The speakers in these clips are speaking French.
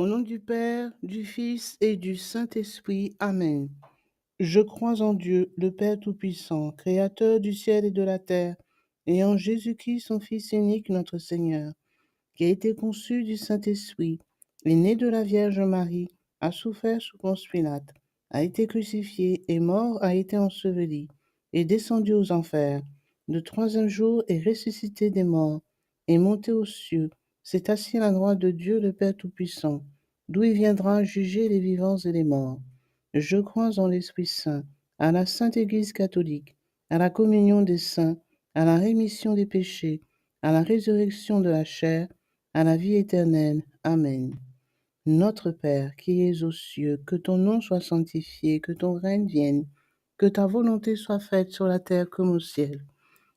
nom du Père, du Fils et du Saint-Esprit. Amen. Je crois en Dieu, le Père Tout-Puissant, Créateur du ciel et de la terre, et en Jésus-Christ, son Fils unique, notre Seigneur, qui a été conçu du Saint-Esprit, est né de la Vierge Marie, a souffert sous Ponce Pilate, a été crucifié, est mort, a été enseveli, est descendu aux enfers. Le troisième jour est ressuscité des morts, est monté aux cieux, s'est assis à la droite de Dieu le Père Tout-Puissant, d'où il viendra juger les vivants et les morts. Je crois en l'Esprit Saint, à la Sainte Église catholique, à la communion des saints, à la rémission des péchés, à la résurrection de la chair, à la vie éternelle. Amen. Notre Père, qui es aux cieux, que ton nom soit sanctifié, que ton règne vienne, que ta volonté soit faite sur la terre comme au ciel.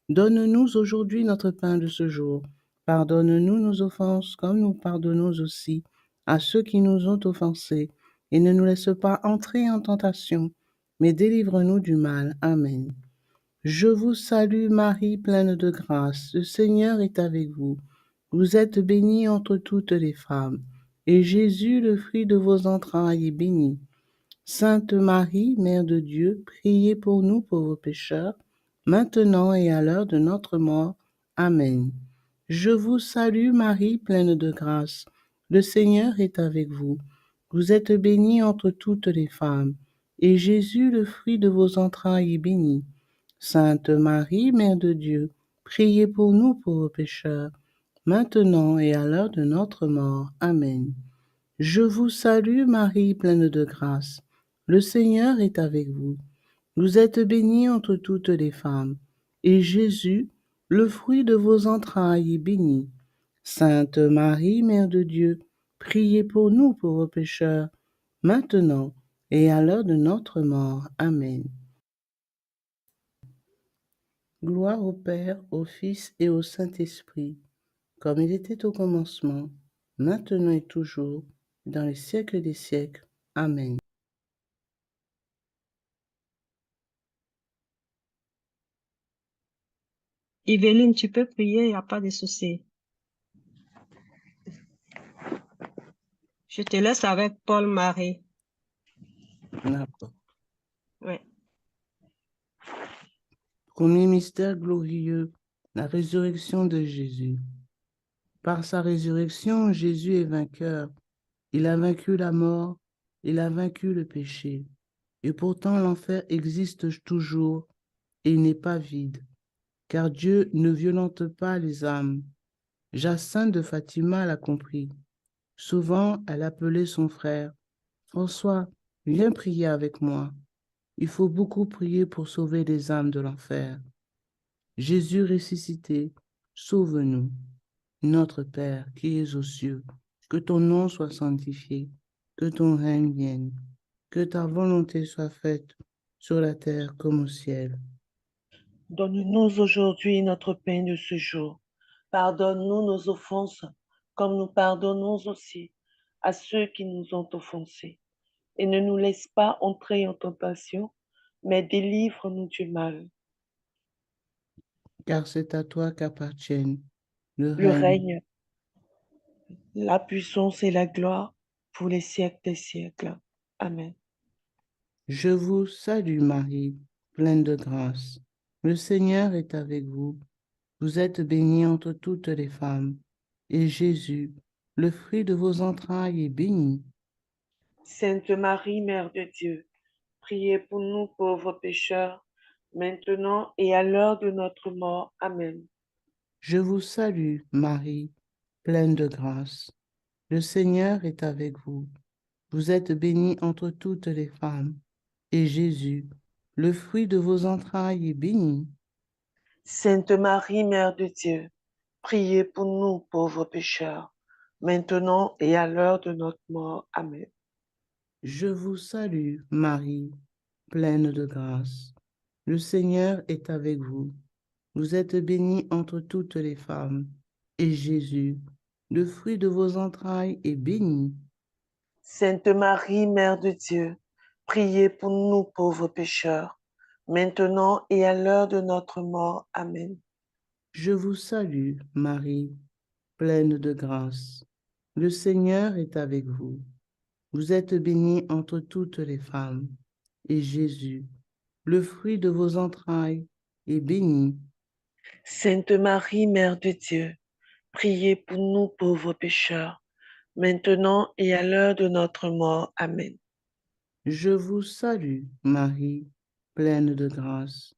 Donne-nous aujourd'hui notre pain de ce jour. Pardonne-nous nos offenses comme nous pardonnons aussi à ceux qui nous ont offensés. Et ne nous laisse pas entrer en tentation, mais délivre-nous du mal. Amen. Je vous salue Marie, pleine de grâce. Le Seigneur est avec vous. Vous êtes bénie entre toutes les femmes, et Jésus, le fruit de vos entrailles, est béni. Sainte Marie, Mère de Dieu, priez pour nous pauvres pécheurs, maintenant et à l'heure de notre mort. Amen. Je vous salue Marie, pleine de grâce. Le Seigneur est avec vous. Vous êtes bénie entre toutes les femmes, et Jésus, le fruit de vos entrailles, est béni. Sainte Marie, Mère de Dieu, priez pour nous pauvres pécheurs, maintenant et à l'heure de notre mort. Amen. Je vous salue Marie, pleine de grâce. Le Seigneur est avec vous. Vous êtes bénie entre toutes les femmes, et Jésus, le fruit de vos entrailles, est béni. Sainte Marie, Mère de Dieu, priez pour nous pauvres pécheurs, maintenant et à l'heure de notre mort. Amen. Gloire au Père, au Fils et au Saint-Esprit, comme il était au commencement, maintenant et toujours, dans les siècles des siècles. Amen. Yveline, tu peux prier, il n'y a pas de souci. Je te laisse avec Paul-Marie. D'accord. Oui. Premier mystère glorieux, la résurrection de Jésus. Par sa résurrection, Jésus est vainqueur. Il a vaincu la mort, il a vaincu le péché. Et pourtant l'enfer existe toujours et il n'est pas vide, car Dieu ne violente pas les âmes. Jacinthe de Fatima l'a compris. Souvent, elle appelait son frère. François, viens prier avec moi. Il faut beaucoup prier pour sauver les âmes de l'enfer. Jésus ressuscité, sauve-nous. Notre Père qui es aux cieux, que ton nom soit sanctifié, que ton règne vienne, que ta volonté soit faite sur la terre comme au ciel. Donne-nous aujourd'hui notre pain de ce jour. Pardonne-nous nos offenses, comme nous pardonnons aussi à ceux qui nous ont offensés. Et ne nous laisse pas entrer en tentation, mais délivre-nous du mal. Car c'est à toi qu'appartiennent le Le règne. règne, la puissance et la gloire pour les siècles des siècles. Amen. Je vous salue Marie, pleine de grâce. Le Seigneur est avec vous. Vous êtes bénie entre toutes les femmes, et Jésus, le fruit de vos entrailles, est béni. Sainte Marie, Mère de Dieu, priez pour nous pauvres pécheurs, maintenant et à l'heure de notre mort. Amen. Je vous salue Marie, pleine de grâce. Le Seigneur est avec vous. Vous êtes bénie entre toutes les femmes, et Jésus, le fruit de vos entrailles, est béni. Sainte Marie, Mère de Dieu, priez pour nous pauvres pécheurs, maintenant et à l'heure de notre mort. Amen. Je vous salue Marie, pleine de grâce. Le Seigneur est avec vous. Vous êtes bénie entre toutes les femmes, et Jésus, le fruit de vos entrailles, est béni. Sainte Marie, Mère de Dieu, priez pour nous pauvres pécheurs, maintenant et à l'heure de notre mort. Amen. Je vous salue, Marie, pleine de grâce. Le Seigneur est avec vous. Vous êtes bénie entre toutes les femmes, et Jésus, le fruit de vos entrailles, est béni. Sainte Marie, Mère de Dieu, priez pour nous pauvres pécheurs, maintenant et à l'heure de notre mort. Amen. Je vous salue, Marie, pleine de grâce.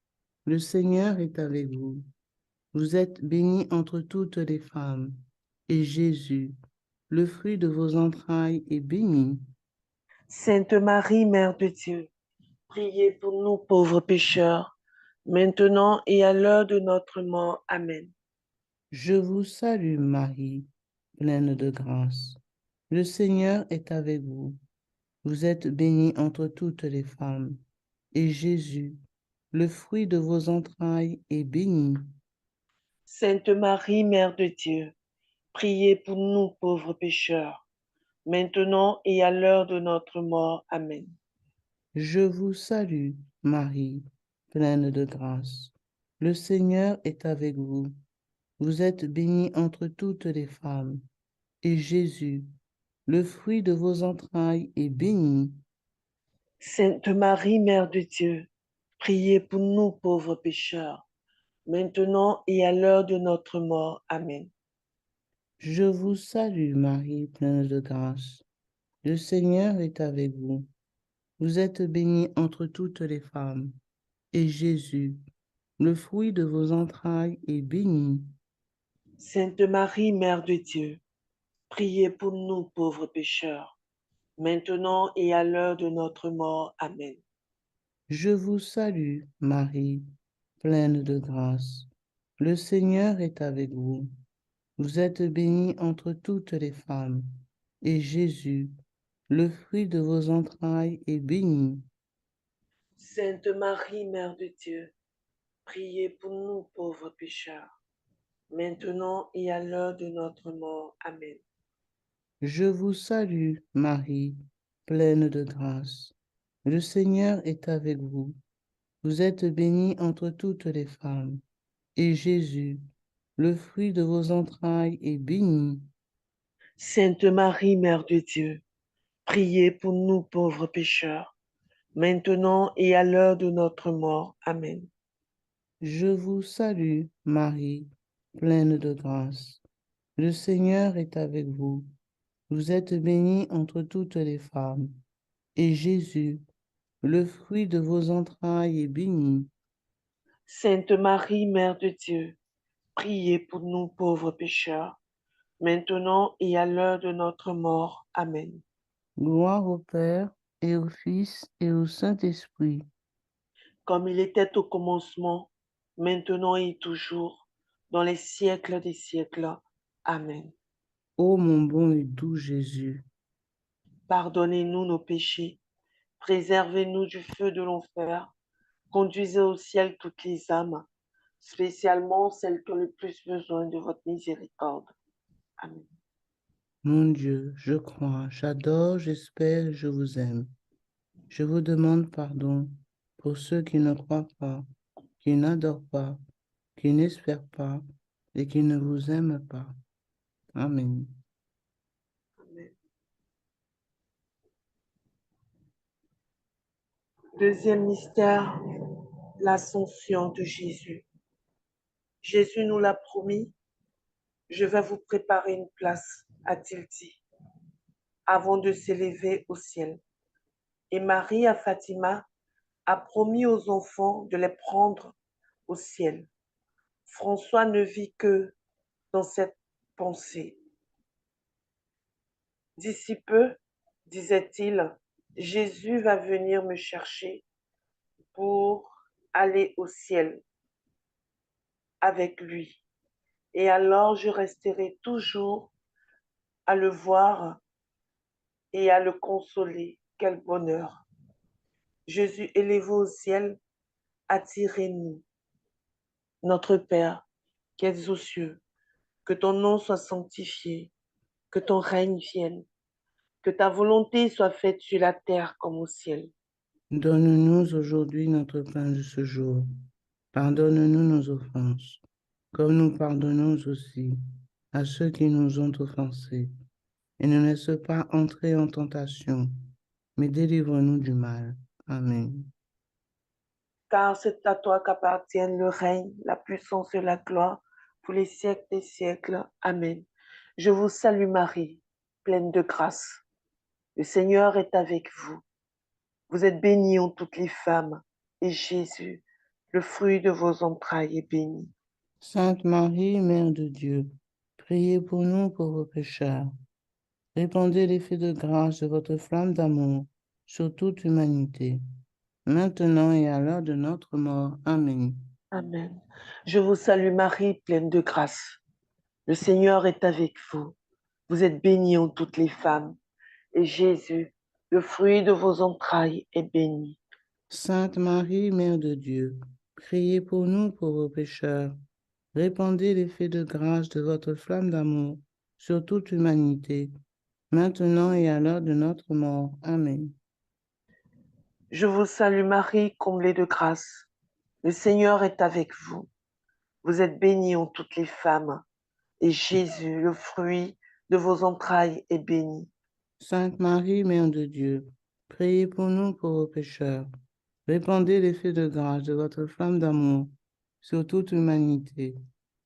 Le Seigneur est avec vous. Vous êtes bénie entre toutes les femmes, et Jésus, le fruit de vos entrailles, est béni. Sainte Marie, Mère de Dieu, priez pour nous pauvres pécheurs, maintenant et à l'heure de notre mort. Amen. Je vous salue, Marie, pleine de grâce. Le Seigneur est avec vous. Vous êtes bénie entre toutes les femmes, et Jésus, le fruit de vos entrailles, est béni. Sainte Marie, Mère de Dieu, priez pour nous pauvres pécheurs, maintenant et à l'heure de notre mort. Amen. Je vous salue, Marie, pleine de grâce. Le Seigneur est avec vous. Vous êtes bénie entre toutes les femmes, et Jésus, le fruit de vos entrailles, est béni. Sainte Marie, Mère de Dieu, priez pour nous pauvres pécheurs, maintenant et à l'heure de notre mort. Amen. Je vous salue, Marie, pleine de grâce. Le Seigneur est avec vous. Vous êtes bénie entre toutes les femmes, et Jésus, le fruit de vos entrailles, est béni. Sainte Marie, Mère de Dieu, priez pour nous pauvres pécheurs, maintenant et à l'heure de notre mort. Amen. Je vous salue, Marie, pleine de grâce. Le Seigneur est avec vous. Vous êtes bénie entre toutes les femmes, et Jésus, le fruit de vos entrailles, est béni. Sainte Marie, Mère de Dieu, priez pour nous pauvres pécheurs, maintenant et à l'heure de notre mort. Amen. Je vous salue, Marie, pleine de grâce. Le Seigneur est avec vous. Vous êtes bénie entre toutes les femmes, et Jésus, le fruit de vos entrailles, est béni. Sainte Marie, Mère de Dieu, priez pour nous pauvres pécheurs, maintenant et à l'heure de notre mort. Amen. Je vous salue, Marie, pleine de grâce. Le Seigneur est avec vous. Vous êtes bénie entre toutes les femmes, et Jésus, le fruit de vos entrailles, est béni. Sainte Marie, Mère de Dieu, priez pour nous pauvres pécheurs, maintenant et à l'heure de notre mort. Amen. Gloire au Père, et au Fils, et au Saint-Esprit. Comme il était au commencement, maintenant et toujours, dans les siècles des siècles. Amen. Ô mon bon et doux Jésus, Pardonnez-nous nos péchés, préservez-nous du feu de l'enfer, conduisez au ciel toutes les âmes, spécialement celles qui ont le plus besoin de votre miséricorde. Amen. mon Dieu, je crois, j'adore, j'espère, je vous aime. Je vous demande pardon pour ceux qui ne croient pas, qui n'adorent pas, qui n'espèrent pas et qui ne vous aiment pas. Amen. Amen. Deuxième mystère, l'ascension de Jésus. Jésus nous l'a promis, je vais vous préparer une place, a-t-il dit, avant de s'élever au ciel. Et Marie à Fatima a promis aux enfants de les prendre au ciel. François ne vit que dans cette pensée. D'ici peu, disait-il, Jésus va venir me chercher pour aller au ciel avec lui. Et alors je resterai toujours à le voir et à le consoler. Quel bonheur! Jésus élevé au ciel, attirez-nous. Notre Père, qui es aux cieux, que ton nom soit sanctifié, que ton règne vienne, que ta volonté soit faite sur la terre comme au ciel. Donne-nous aujourd'hui notre pain de ce jour. Pardonne-nous nos offenses, comme nous pardonnons aussi à ceux qui nous ont offensés. et ne laisse pas entrer en tentation, mais délivre-nous du mal. Amen. Car c'est à toi qu'appartiennent le règne, la puissance et la gloire pour les siècles des siècles. Amen. Je vous salue Marie, pleine de grâce. Le Seigneur est avec vous. Vous êtes bénie en toutes les femmes, et Jésus, le fruit de vos entrailles, est béni. Sainte Marie, Mère de Dieu, priez pour nous pauvres pécheurs. Répandez l'effet de grâce de votre flamme d'amour sur toute l'humanité, maintenant et à l'heure de notre mort. Amen. Amen. Je vous salue Marie, pleine de grâce. Le Seigneur est avec vous. Vous êtes bénie en toutes les femmes, et Jésus, le fruit de vos entrailles, est béni. Sainte Marie, Mère de Dieu, priez pour nous pauvres pécheurs. Répandez l'effet de grâce de votre flamme d'amour sur toute l'humanité, maintenant et à l'heure de notre mort. Amen. Je vous salue Marie, comblée de grâce. Le Seigneur est avec vous. Vous êtes bénie en toutes les femmes, et Jésus, le fruit de vos entrailles, est béni. Sainte Marie, Mère de Dieu, priez pour nous pauvres pécheurs. Répandez l'effet de grâce de votre flamme d'amour sur toute l'humanité,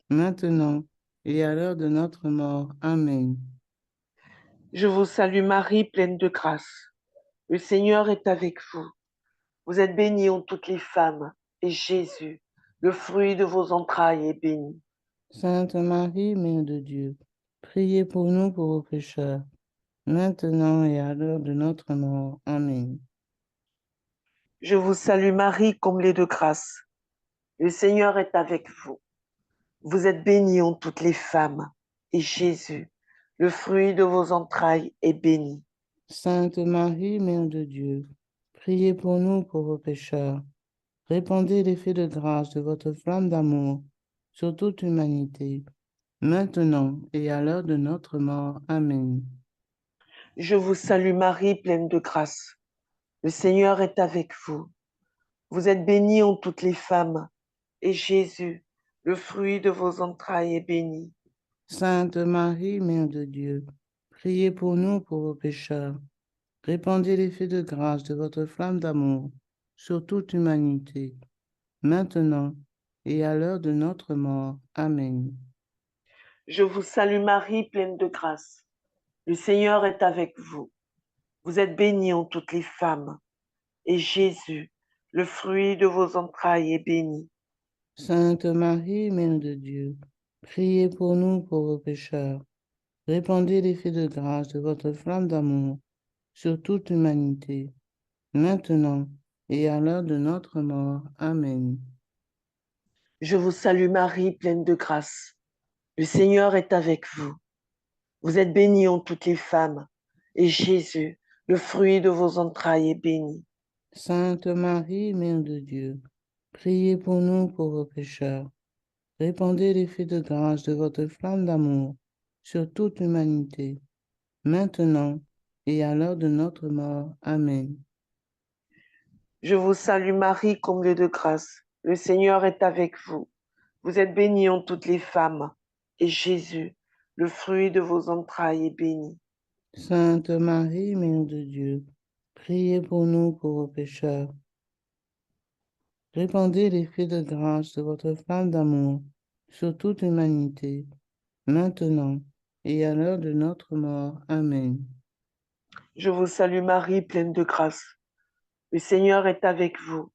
maintenant et à l'heure de notre mort. Amen. Je vous salue Marie, pleine de grâce. Le Seigneur est avec vous. Vous êtes bénie en toutes les femmes, et Jésus, le fruit de vos entrailles, est béni. Sainte Marie, Mère de Dieu, priez pour nous pauvres pécheurs, maintenant et à l'heure de notre mort. Amen. Je vous salue Marie, comblée de grâce. Le Seigneur est avec vous. Vous êtes bénie en toutes les femmes, et Jésus, le fruit de vos entrailles, est béni. Sainte Marie, Mère de Dieu, priez pour nous pauvres pécheurs. Répandez l'effet de grâce de votre flamme d'amour sur toute l'humanité, maintenant et à l'heure de notre mort. Amen. Je vous salue Marie, pleine de grâce. Le Seigneur est avec vous. Vous êtes bénie en toutes les femmes, et Jésus, le fruit de vos entrailles, est béni. Sainte Marie, Mère de Dieu, priez pour nous pauvres pécheurs. Répandez l'effet de grâce de votre flamme d'amour sur toute l'humanité, maintenant et à l'heure de notre mort. Amen. Je vous salue Marie, pleine de grâce. Le Seigneur est avec vous. Vous êtes bénie en toutes les femmes, et Jésus, le fruit de vos entrailles, est béni. Sainte Marie, Mère de Dieu, priez pour nous pauvres pécheurs. Répandez l'effet de grâce de votre flamme d'amour sur toute l'humanité, maintenant et à l'heure de notre mort. Amen. Je vous salue Marie, pleine de grâce. Le Seigneur est avec vous. Vous êtes bénie en toutes les femmes, et Jésus, le fruit de vos entrailles, est béni. Sainte Marie, Mère de Dieu, priez pour nous pauvres pécheurs. Répandez l'effet de grâce de votre flamme d'amour sur toute l'humanité, maintenant et à l'heure de notre mort. Amen. Je vous salue Marie, comblée de grâce. Le Seigneur est avec vous. Vous êtes bénie en toutes les femmes, et Jésus, le fruit de vos entrailles, est béni. Sainte Marie, Mère de Dieu, priez pour nous pauvres pécheurs. Répandez l'effet de grâce de votre flamme d'amour sur toute l'humanité, maintenant et à l'heure de notre mort. Amen. Je vous salue Marie, pleine de grâce. Le Seigneur est avec vous.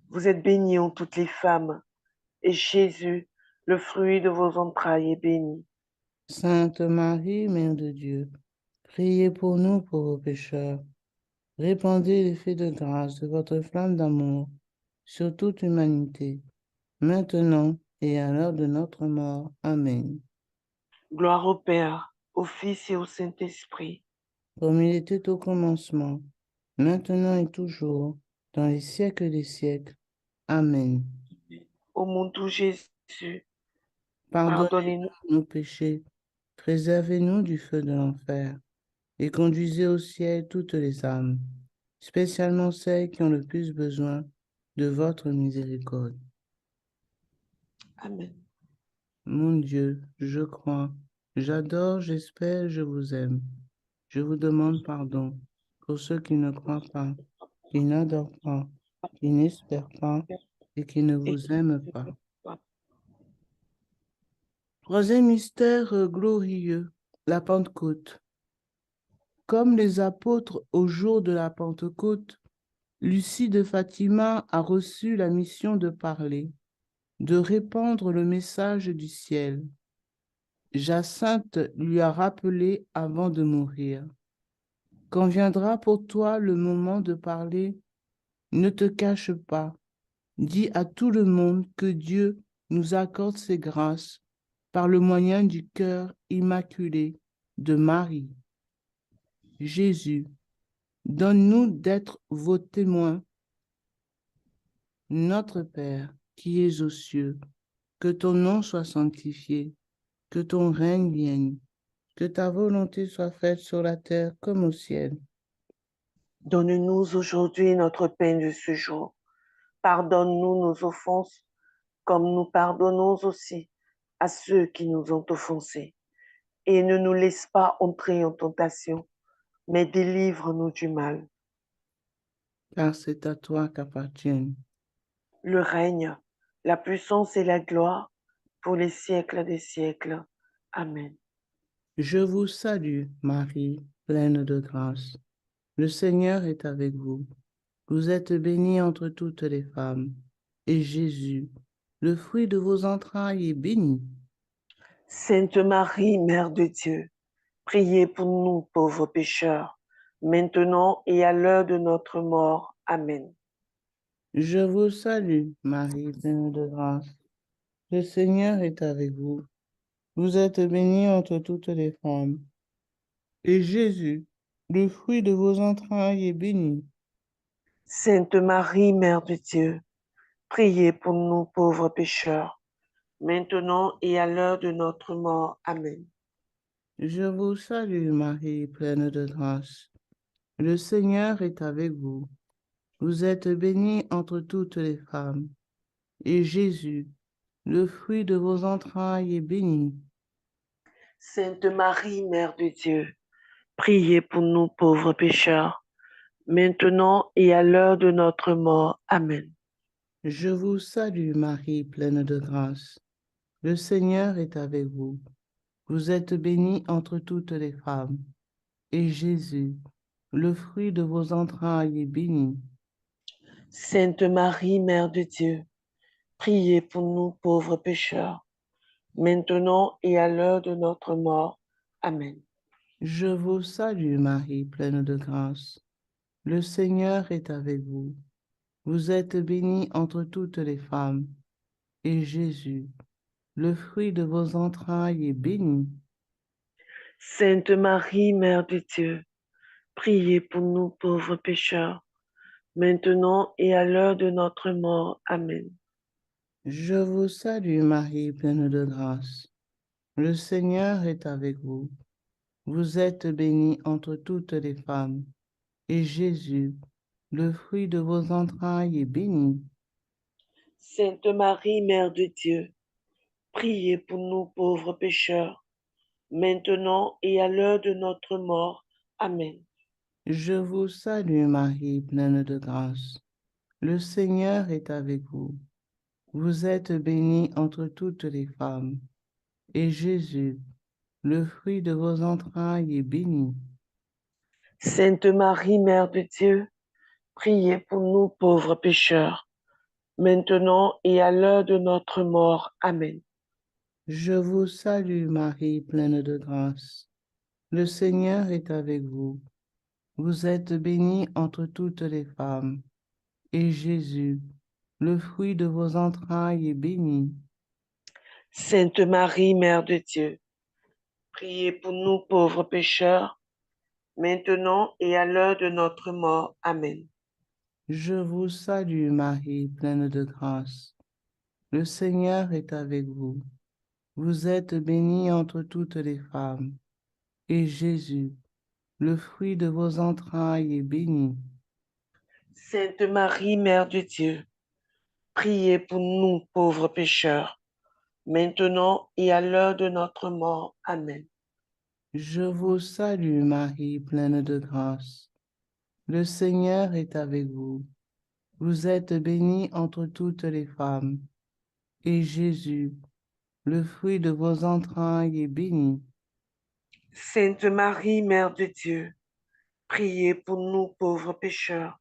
Vous êtes bénie en toutes les femmes, et Jésus, le fruit de vos entrailles, est béni. Sainte Marie, Mère de Dieu, priez pour nous pauvres pécheurs. Répandez l'effet de grâce de votre flamme d'amour sur toute l'humanité, maintenant et à l'heure de notre mort. Amen. Gloire au Père, au Fils et au Saint-Esprit. Comme il était au commencement, maintenant et toujours, dans les siècles des siècles. Amen. Ô mon doux Jésus, Pardonnez-nous pardonnez-nous. nos péchés, préservez-nous du feu de l'enfer, et conduisez au ciel toutes les âmes, spécialement celles qui ont le plus besoin de votre miséricorde. Amen. Mon Dieu, je crois, j'adore, j'espère, je vous aime. Je vous demande pardon pour ceux qui ne croient pas, qui n'adorent pas, qui n'espèrent pas et qui ne vous aiment pas. Troisième mystère glorieux, la Pentecôte. Comme les apôtres au jour de la Pentecôte, Lucie de Fatima a reçu la mission de parler, de répandre le message du ciel. Jacinthe lui a rappelé avant de mourir. Quand viendra pour toi le moment de parler, ne te cache pas. Dis à tout le monde que Dieu nous accorde ses grâces par le moyen du cœur immaculé de Marie. Jésus, donne-nous d'être vos témoins. Notre Père, qui es aux cieux, que ton nom soit sanctifié, que ton règne vienne, que ta volonté soit faite sur la terre comme au ciel. Donne-nous aujourd'hui notre pain de ce jour. Pardonne-nous nos offenses, comme nous pardonnons aussi à ceux qui nous ont offensés. Et ne nous laisse pas entrer en tentation, mais délivre-nous du mal. Car c'est à toi qu'appartiennent Le règne, la puissance et la gloire pour les siècles des siècles. Amen. Je vous salue, Marie, pleine de grâce. Le Seigneur est avec vous. Vous êtes bénie entre toutes les femmes, et Jésus, le fruit de vos entrailles, est béni. Sainte Marie, Mère de Dieu, priez pour nous pauvres pécheurs, maintenant et à l'heure de notre mort. Amen. Je vous salue, Marie, pleine de grâce. Le Seigneur est avec vous. Vous êtes bénie entre toutes les femmes, et Jésus, le fruit de vos entrailles, est béni. Sainte Marie, Mère de Dieu, priez pour nous pauvres pécheurs, maintenant et à l'heure de notre mort. Amen. Je vous salue, Marie, pleine de grâce. Le Seigneur est avec vous. Vous êtes bénie entre toutes les femmes, et Jésus, le fruit de vos entrailles, est béni. Sainte Marie, Mère de Dieu, priez pour nous pauvres pécheurs, maintenant et à l'heure de notre mort. Amen. Je vous salue, Marie, pleine de grâce. Le Seigneur est avec vous. Vous êtes bénie entre toutes les femmes, et Jésus, le fruit de vos entrailles, est béni. Sainte Marie, Mère de Dieu, priez pour nous pauvres pécheurs, maintenant et à l'heure de notre mort. Amen. Je vous salue, Marie, pleine de grâce. Le Seigneur est avec vous. Vous êtes bénie entre toutes les femmes, et Jésus, le fruit de vos entrailles, est béni. Sainte Marie, Mère de Dieu, priez pour nous pauvres pécheurs, maintenant et à l'heure de notre mort. Amen. Je vous salue, Marie, pleine de grâce. Le Seigneur est avec vous. Vous êtes bénie entre toutes les femmes, et Jésus, le fruit de vos entrailles, est béni. Sainte Marie, Mère de Dieu, priez pour nous pauvres pécheurs, maintenant et à l'heure de notre mort. Amen. Je vous salue, Marie, pleine de grâce. Le Seigneur est avec vous. Vous êtes bénie entre toutes les femmes, et Jésus, le fruit de vos entrailles, est béni. Sainte Marie, Mère de Dieu, priez pour nous pauvres pécheurs, maintenant et à l'heure de notre mort. Amen. Je vous salue, Marie, pleine de grâce. Le Seigneur est avec vous. Vous êtes bénie entre toutes les femmes, et Jésus, le fruit de vos entrailles, est béni. Sainte Marie, Mère de Dieu, priez pour nous pauvres pécheurs, maintenant et à l'heure de notre mort. Amen. Je vous salue, Marie, pleine de grâce. Le Seigneur est avec vous. Vous êtes bénie entre toutes les femmes, et Jésus, le fruit de vos entrailles, est béni. Sainte Marie, Mère de Dieu, priez pour nous pauvres pécheurs, maintenant et à l'heure de notre mort. Amen. Je vous salue Marie, pleine de grâce. Le Seigneur est avec vous. Vous êtes bénie entre toutes les femmes, et Jésus, le fruit de vos entrailles, est béni. Sainte Marie, Mère de Dieu, priez pour nous pauvres pécheurs,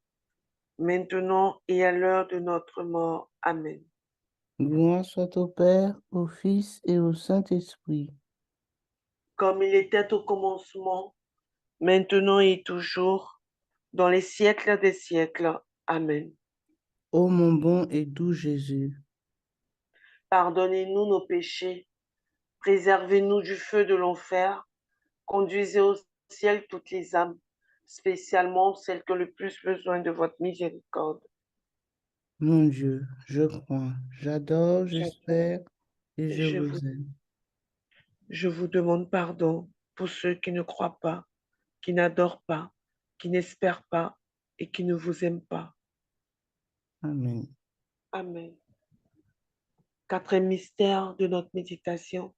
maintenant et à l'heure de notre mort. Amen. Gloire soit au Père, au Fils et au Saint-Esprit. Comme il était au commencement, maintenant et toujours, dans les siècles des siècles. Amen. Ô mon bon et doux Jésus, Pardonnez-nous nos péchés, préservez-nous du feu de l'enfer, conduisez au ciel toutes les âmes, spécialement celles qui ont le plus besoin de votre miséricorde. mon Dieu, je crois, j'adore, j'espère et je Je vous, vous aime. je vous demande pardon pour ceux qui ne croient pas, qui n'adorent pas, qui n'espèrent pas et qui ne vous aiment pas. Amen. Amen. Quatrième mystère de notre méditation,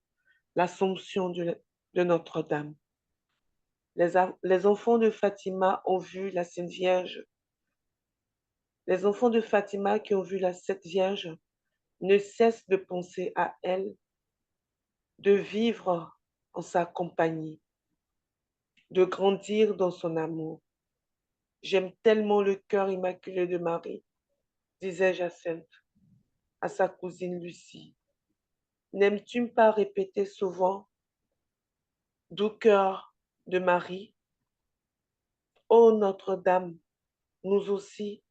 l'Assomption de Notre-Dame. Les enfants de Fatima ont vu la Sainte Vierge. Les enfants de Fatima qui ont vu la Sainte Vierge ne cessent de penser à elle, de vivre en sa compagnie, de grandir dans son amour. J'aime tellement le cœur immaculé de Marie, disait Jacinthe à sa cousine Lucie. N'aimes-tu pas répéter souvent, doux cœur de Marie, ô Notre-Dame, nous aussi,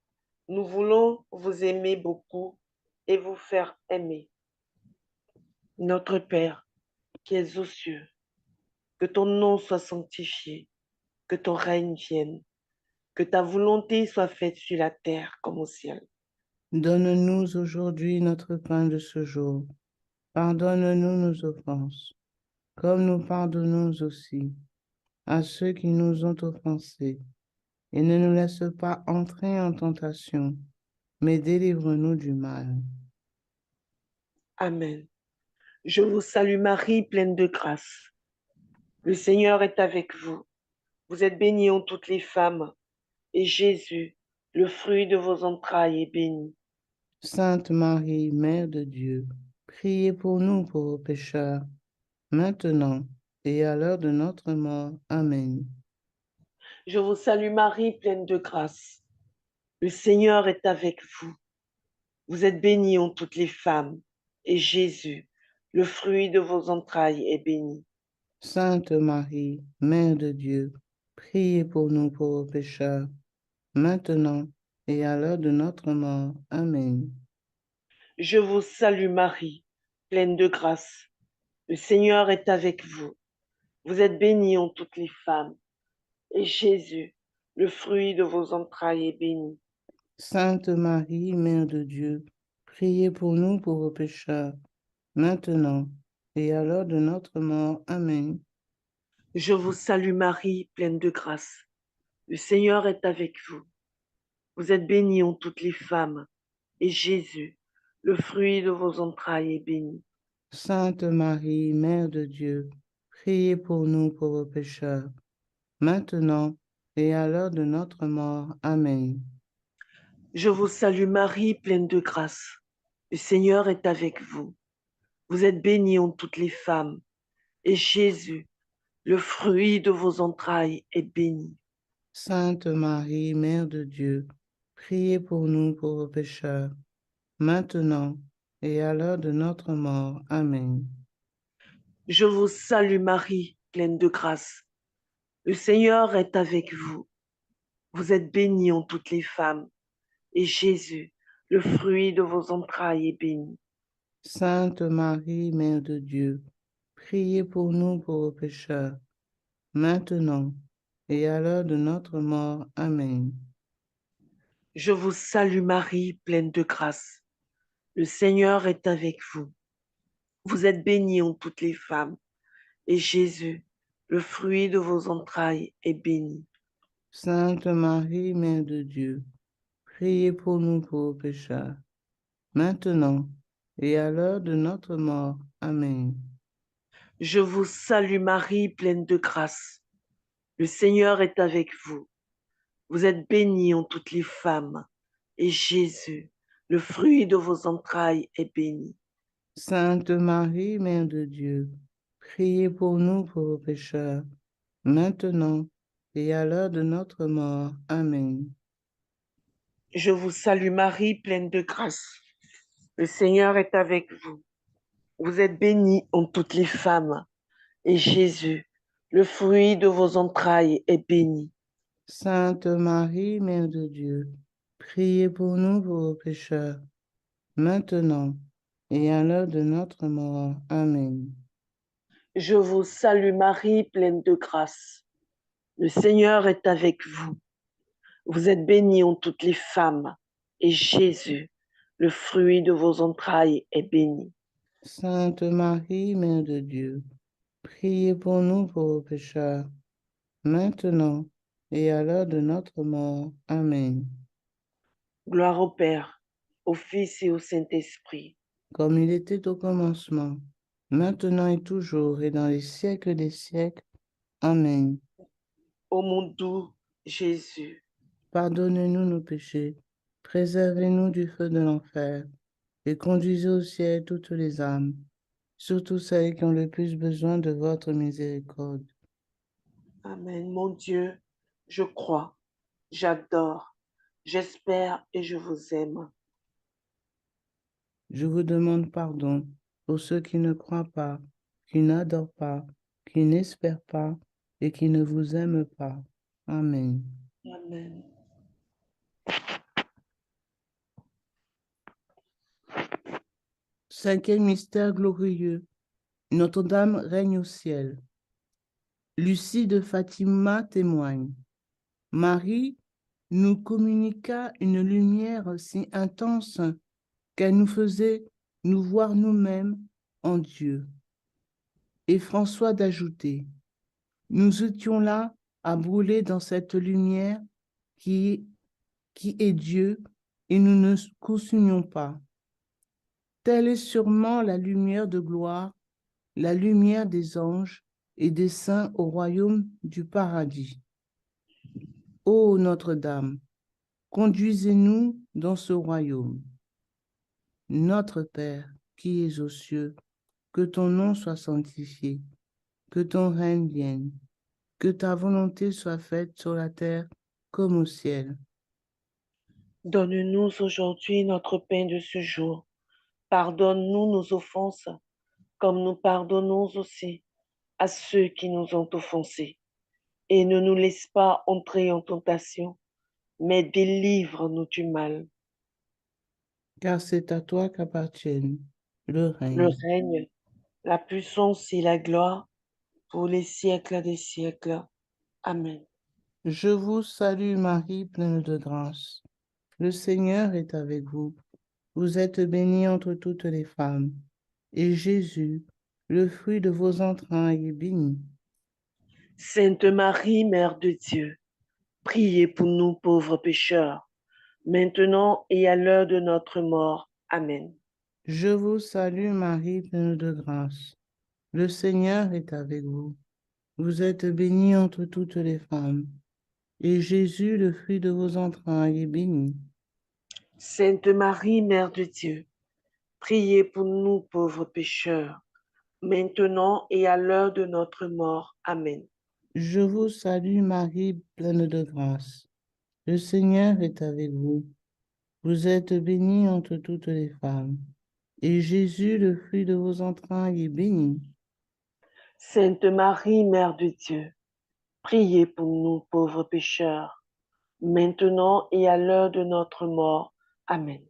nous voulons vous aimer beaucoup et vous faire aimer. Notre Père, qui es aux cieux, que ton nom soit sanctifié, que ton règne vienne, que ta volonté soit faite sur la terre comme au ciel. Donne-nous aujourd'hui notre pain de ce jour. Pardonne-nous nos offenses, comme nous pardonnons aussi à ceux qui nous ont offensés. Et ne nous laisse pas entrer en tentation, mais délivre-nous du mal. Amen. Je vous salue Marie, pleine de grâce. Le Seigneur est avec vous. Vous êtes bénie en toutes les femmes, et Jésus, le fruit de vos entrailles, est béni. Sainte Marie, Mère de Dieu, priez pour nous pauvres pécheurs, maintenant et à l'heure de notre mort. Amen. Je vous salue Marie, pleine de grâce. Le Seigneur est avec vous. Vous êtes bénie en toutes les femmes, et Jésus, le fruit de vos entrailles, est béni. Sainte Marie, Mère de Dieu, priez pour nous pauvres pécheurs, maintenant et à l'heure de notre mort. Amen. Je vous salue Marie, pleine de grâce. Le Seigneur est avec vous. Vous êtes bénie en toutes les femmes, et Jésus, le fruit de vos entrailles, est béni. Sainte Marie, Mère de Dieu, priez pour nous pauvres pécheurs, maintenant et à l'heure de notre mort. Amen. Je vous salue Marie, pleine de grâce. Le Seigneur est avec vous. Vous êtes bénie en toutes les femmes, et Jésus, le fruit de vos entrailles, est béni. Sainte Marie, Mère de Dieu, priez pour nous pauvres pécheurs, maintenant et à l'heure de notre mort. Amen. Je vous salue Marie, pleine de grâce. Le Seigneur est avec vous. Vous êtes bénie en toutes les femmes, et Jésus, le fruit de vos entrailles, est béni. Sainte Marie, Mère de Dieu, priez pour nous pauvres pécheurs, maintenant et à l'heure de notre mort. Amen. Je vous salue Marie, pleine de grâce. Le Seigneur est avec vous. Vous êtes bénie en toutes les femmes, et Jésus, le fruit de vos entrailles, est béni. Sainte Marie, Mère de Dieu, priez pour nous pauvres pécheurs, maintenant et à l'heure de notre mort. Amen. Je vous salue Marie, pleine de grâce. Le Seigneur est avec vous. Vous êtes bénie en toutes les femmes, et Jésus, le fruit de vos entrailles, est béni. Sainte Marie, Mère de Dieu, priez pour nous pauvres pécheurs, maintenant et à l'heure de notre mort. Amen. Je vous salue Marie, pleine de grâce. Le Seigneur est avec vous. Vous êtes bénie en toutes les femmes, et Jésus, le fruit de vos entrailles, est béni. Sainte Marie, Mère de Dieu, priez pour nous pauvres pécheurs, maintenant et à l'heure de notre mort. Amen. Je vous salue Marie, pleine de grâce. Le Seigneur est avec vous. Vous êtes bénie en toutes les femmes, et Jésus, le fruit de vos entrailles, est béni. Sainte Marie, Mère de Dieu, priez pour nous pauvres pécheurs, maintenant et à l'heure de notre mort. Amen. Je vous salue Marie, pleine de grâce. Le Seigneur est avec vous. Vous êtes bénie en toutes les femmes, et Jésus, le fruit de vos entrailles, est béni. Sainte Marie, Mère de Dieu, priez pour nous pauvres pécheurs, maintenant et à l'heure de notre mort. Amen. Gloire au Père, au Fils et au Saint-Esprit. Comme il était au commencement, maintenant et toujours et dans les siècles des siècles. Amen. Ô mon doux Jésus, Pardonnez-nous nos péchés, préservez-nous du feu de l'enfer et conduisez au ciel toutes les âmes, surtout celles qui ont le plus besoin de votre miséricorde. Amen. Mon Dieu, je crois, j'adore, j'espère et je vous aime. Je vous demande pardon pour ceux qui ne croient pas, qui n'adorent pas, qui n'espèrent pas et qui ne vous aiment pas. Amen. Amen. Cinquième mystère glorieux. Notre-Dame règne au ciel. Lucie de Fatima témoigne. Marie nous communiqua une lumière si intense qu'elle nous faisait nous voir nous-mêmes en Dieu. Et François d'ajouter, nous étions là à brûler dans cette lumière qui est Dieu et nous ne consumions pas. Telle est sûrement la lumière de gloire, la lumière des anges et des saints au royaume du paradis. Ô Notre-Dame, conduisez-nous dans ce royaume. Notre Père, qui es aux cieux, que ton nom soit sanctifié, que ton règne vienne, que ta volonté soit faite sur la terre comme au ciel. Donne-nous aujourd'hui notre pain de ce jour. Pardonne-nous nos offenses, comme nous pardonnons aussi à ceux qui nous ont offensés. Et ne nous laisse pas entrer en tentation, mais délivre-nous du mal. Car c'est à toi qu'appartiennent le Le règne. règne, la puissance et la gloire pour les siècles des siècles. Amen. Je vous salue Marie, pleine de grâce. Le Seigneur est avec vous. Vous êtes bénie entre toutes les femmes. Et Jésus, le fruit de vos entrailles, est béni. Sainte Marie, Mère de Dieu, priez pour nous pauvres pécheurs, maintenant et à l'heure de notre mort. Amen. Je vous salue Marie, pleine de grâce. Le Seigneur est avec vous. Vous êtes bénie entre toutes les femmes. Et Jésus, le fruit de vos entrailles, est béni. Sainte Marie, Mère de Dieu, priez pour nous pauvres pécheurs, maintenant et à l'heure de notre mort. Amen. Je vous salue Marie, pleine de grâce. Le Seigneur est avec vous. Vous êtes bénie entre toutes les femmes. Et Jésus, le fruit de vos entrailles, est béni. Sainte Marie, Mère de Dieu, priez pour nous pauvres pécheurs, maintenant et à l'heure de notre mort. Amen.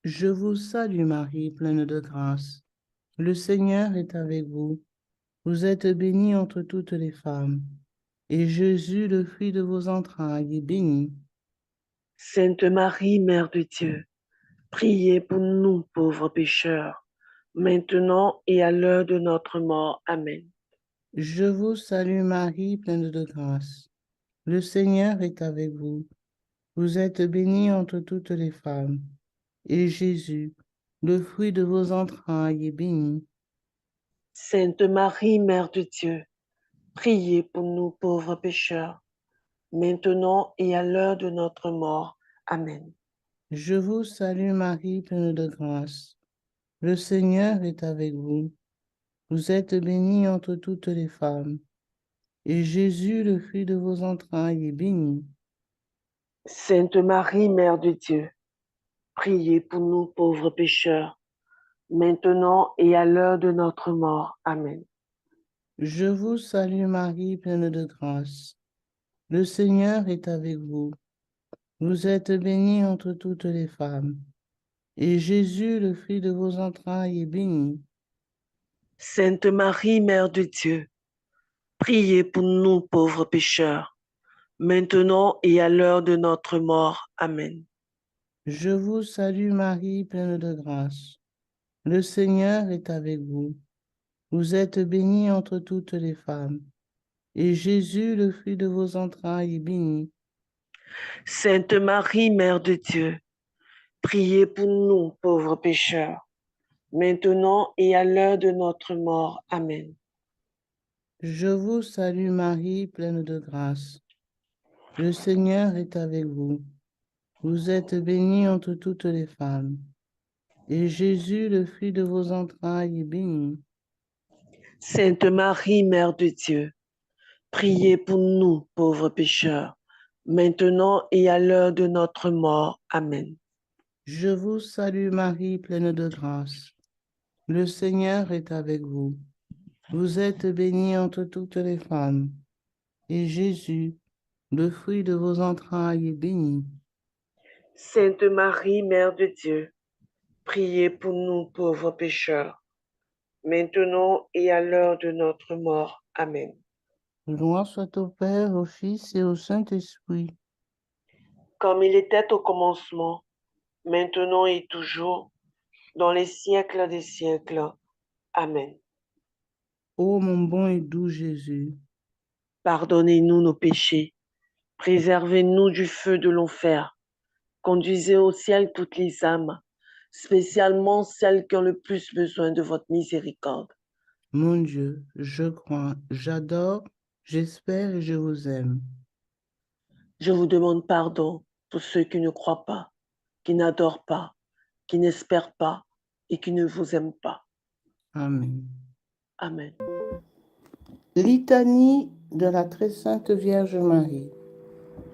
Je vous salue Marie, pleine de grâce. Le Seigneur est avec vous. Vous êtes bénie entre toutes les femmes. Et Jésus, le fruit de vos entrailles, est béni. Sainte Marie, Mère de Dieu, priez pour nous pauvres pécheurs, maintenant et à l'heure de notre mort. Amen. Je vous salue Marie, pleine de grâce. Le Seigneur est avec vous. Vous êtes bénie entre toutes les femmes. Et Jésus, le fruit de vos entrailles, est béni. Sainte Marie, Mère de Dieu, priez pour nous pauvres pécheurs, maintenant et à l'heure de notre mort. Amen. Je vous salue Marie, pleine de grâce. Le Seigneur est avec vous. Vous êtes bénie entre toutes les femmes, et Jésus, le fruit de vos entrailles, est béni. Sainte Marie, Mère de Dieu, priez pour nous pauvres pécheurs, maintenant et à l'heure de notre mort. Amen. Je vous salue Marie, pleine de grâce. Le Seigneur est avec vous. Vous êtes bénie entre toutes les femmes, et Jésus, le fruit de vos entrailles, est béni. Sainte Marie, Mère de Dieu, priez pour nous pauvres pécheurs, maintenant et à l'heure de notre mort. Amen. Je vous salue Marie, pleine de grâce. Le Seigneur est avec vous. Vous êtes bénie entre toutes les femmes, et Jésus, le fruit de vos entrailles, est béni. Sainte Marie, Mère de Dieu, priez pour nous pauvres pécheurs, maintenant et à l'heure de notre mort. Amen. Je vous salue Marie, pleine de grâce. Le Seigneur est avec vous. Vous êtes bénie entre toutes les femmes, et Jésus, le fruit de vos entrailles, est béni. Sainte Marie, Mère de Dieu, priez pour nous pauvres pécheurs, maintenant et à l'heure de notre mort. Amen. Je vous salue Marie, pleine de grâce. Le Seigneur est avec vous. Vous êtes bénie entre toutes les femmes, et Jésus, le fruit de vos entrailles, est béni. Sainte Marie, Mère de Dieu, priez pour nous pauvres pécheurs, maintenant et à l'heure de notre mort. Amen. Gloire soit au Père, au Fils et au Saint-Esprit. Comme il était au commencement, maintenant et toujours, dans les siècles des siècles. Amen. Ô mon bon et doux Jésus, Pardonnez-nous nos péchés, préservez-nous du feu de l'enfer, conduisez au ciel toutes les âmes, spécialement celles qui ont le plus besoin de votre miséricorde. mon Dieu, je crois, j'adore, j'espère et je vous aime. Je vous demande pardon pour ceux qui ne croient pas, qui n'adorent pas, qui n'espèrent pas et qui ne vous aiment pas. Amen. Amen. Litanie de la très sainte Vierge Marie.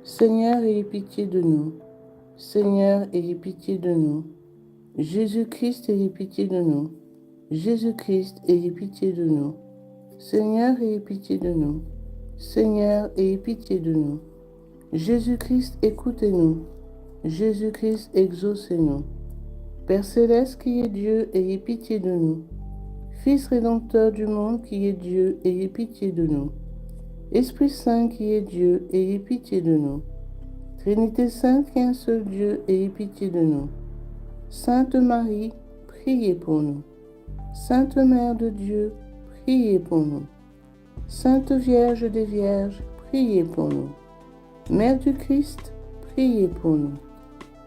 Seigneur, ayez pitié de nous. Seigneur, ayez pitié de nous. Jésus-Christ, ayez pitié de nous. Jésus-Christ, ayez pitié de nous. Seigneur, ayez pitié de nous. Seigneur, ayez pitié de nous. Jésus-Christ, écoutez-nous. Jésus-Christ, exaucez-nous. Père céleste qui est Dieu, ayez pitié de nous. Fils rédempteur du monde qui est Dieu, ayez pitié de nous. Esprit Saint qui est Dieu, ayez pitié de nous. Trinité Sainte qui est un seul Dieu, ayez pitié de nous. Sainte Marie, priez pour nous. Sainte Mère de Dieu, priez pour nous. Sainte Vierge des Vierges, priez pour nous. Mère du Christ, priez pour nous.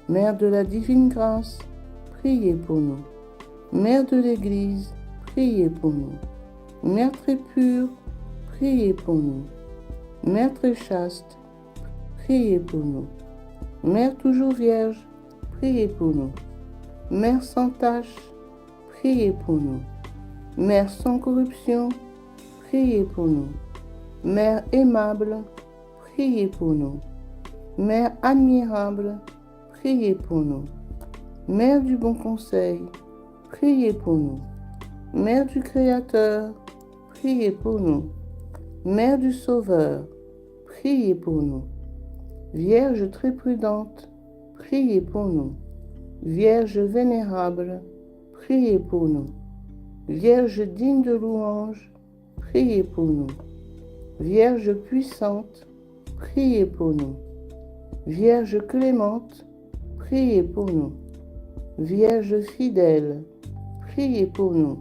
Mère de la divine grâce, priez pour nous. Mère de l'Église, priez pour nous. Mère très pure, priez pour nous. Mère très chaste, priez pour nous. Mère toujours vierge, priez pour nous. Mère sans tache, priez pour nous. Mère sans corruption, priez pour nous. Mère aimable, priez pour nous. Mère admirable, priez pour nous. Mère du bon conseil, priez pour nous. Mère du Créateur, priez pour nous. Mère du Sauveur, priez pour nous. Vierge très prudente, priez pour nous. Vierge vénérable, priez pour nous. Vierge digne de louange, priez pour nous. Vierge puissante, priez pour nous. Vierge clémente, priez pour nous. Vierge fidèle, priez pour nous.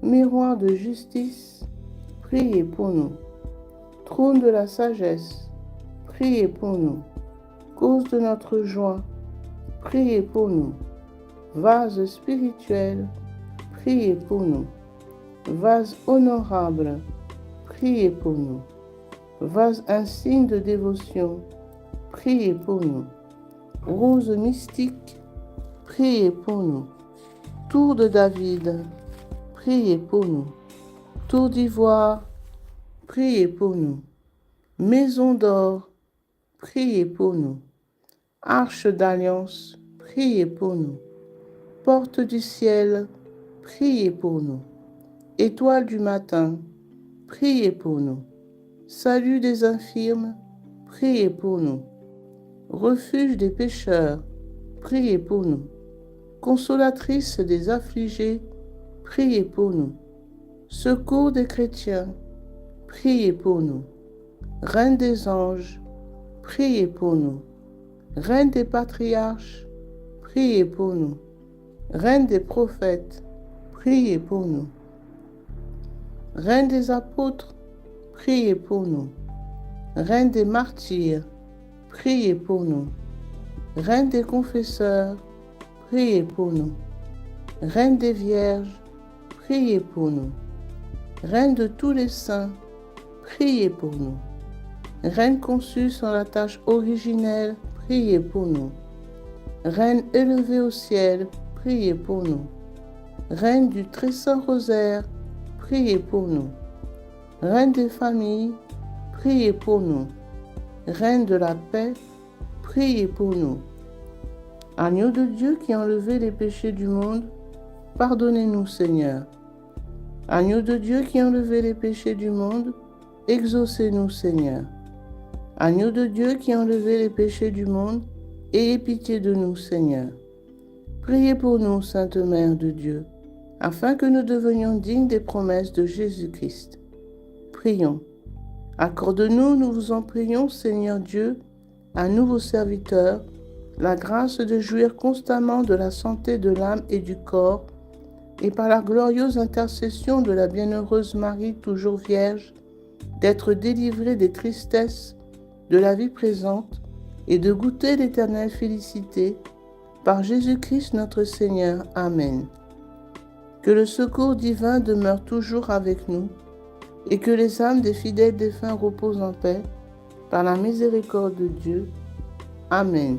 Miroir de justice, priez pour nous. Trône de la sagesse, priez pour nous. Cause de notre joie, priez pour nous. Vase spirituel, priez pour nous. Vase honorable, priez pour nous. Vase insigne de dévotion, priez pour nous. Rose mystique, priez pour nous. Tour de David, priez pour nous. Tour d'ivoire, priez pour nous. Maison d'or, priez pour nous. Arche d'alliance, priez pour nous. Porte du ciel, priez pour nous. Étoile du matin, priez pour nous. Salut des infirmes, priez pour nous. Refuge des pécheurs, priez pour nous. Consolatrice des affligés, priez pour nous. Secours des chrétiens, priez pour nous. Reine des anges, priez pour nous. Reine des patriarches, priez pour nous. Reine des prophètes, priez pour nous. Reine des apôtres, priez pour nous. Reine des martyrs, priez pour nous. Reine des confesseurs, priez pour nous. Reine des vierges, priez pour nous. Reine de tous les saints, priez pour nous. Reine conçue sans la tâche originelle, priez pour nous. Reine élevée au ciel, priez pour nous. Reine du très saint rosaire, priez pour nous. Reine des familles, priez pour nous. Reine de la paix, priez pour nous. Agneau de Dieu qui a enlevé les péchés du monde, pardonnez-nous Seigneur. Agneau de Dieu qui a enlevé les péchés du monde, exaucez-nous Seigneur. Agneau de Dieu qui a enlevé les péchés du monde, ayez pitié de nous Seigneur. Priez pour nous, Sainte Mère de Dieu, afin que nous devenions dignes des promesses de Jésus-Christ. Prions. Accorde-nous, nous vous en prions, Seigneur Dieu, à nous vos serviteurs, la grâce de jouir constamment de la santé de l'âme et du corps, et par la glorieuse intercession de la bienheureuse Marie, toujours vierge, d'être délivrés des tristesses de la vie présente et de goûter l'éternelle félicité, par Jésus-Christ notre Seigneur. Amen. Que le secours divin demeure toujours avec nous, et que les âmes des fidèles défunts reposent en paix, par la miséricorde de Dieu. Amen.